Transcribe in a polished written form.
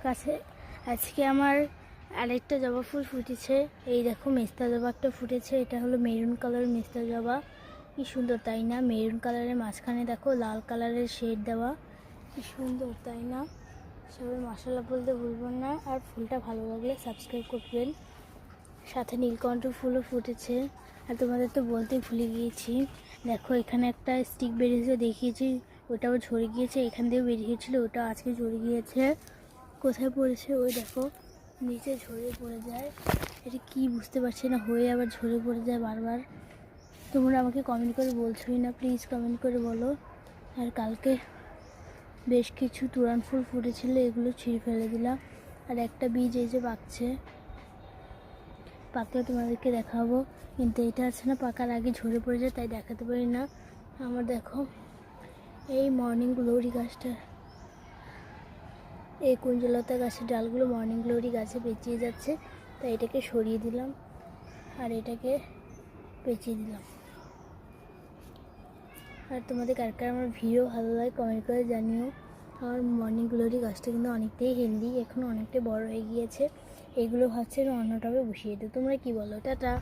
কাছে আজকে আমার আরেকটা জবা ফুল ফুটেছে। এই দেখো মেস্তা জবা একটা ফুটেছে, এটা হলো মেরুন কালারের মেস্তা জবা। কি সুন্দর তাই না? মেরুন কালারের মাঝখানে দেখো লাল কালারের শেড দেওয়া, কি সুন্দর তাই না? সবাই মাশাআল্লাহ বলতে ভুলবেন না, আর ফুলটা ভালো লাগলে সাবস্ক্রাইব করবেন। সাথে নীলকণ্ঠ ফুলও ফুটেছে। আর তোমাদের তো বলতে ভুলে গিয়েছি, দেখো এখানে একটা স্টিক বেরিয়েছে দেখিয়েছি, ওটাও ঝরে গিয়েছে। এখান দিয়েও বেরিয়েছিল, ওটা আজকে ঝরে গিয়েছে। কোথায় পড়েছে ওই দেখো, নিচে ঝরে পড়ে যায়। এটা কি বুঝতে পারছি না, হয়ে আবার ঝরে পড়ে যায় বারবার। তোমরা আমাকে কমেন্ট করে বলছোই না, প্লিজ কমেন্ট করে বলো। আর কালকে বেশ কিছু তুরান ফুল ফুটেছিল, এগুলো ছিঁড়ে ফেলে দিলাম। আর একটা বীজ এই যে পাকছে, পাকলে তোমাদেরকে দেখাবো, কিন্তু এটা আছে না পাকার আগে ঝরে পড়ে যায়, তাই দেখাতে পারি না। আমার দেখো এই মর্নিং গ্লোরি গাছটা, এই কুঞ্জলতা গাছের ডালগুলো মর্নিং গ্লোরি গাছে পেঁচিয়ে যাচ্ছে, তাই এটাকে সরিয়ে দিলাম আর এটাকে পেঁচিয়ে দিলাম। আর তোমাদের কার কার আমার ভিডিও ভালো লাগে কমেন্ট করে জানিও। আমার মর্নিং গ্লোরি গাছটা কিন্তু অনেকটাই হেলদি, এখন অনেকটাই বড় হয়ে গিয়েছে। এগুলো ভাবছি অন্য টবে বসিয়ে দিই। তোমরা কি বলো? টাটা।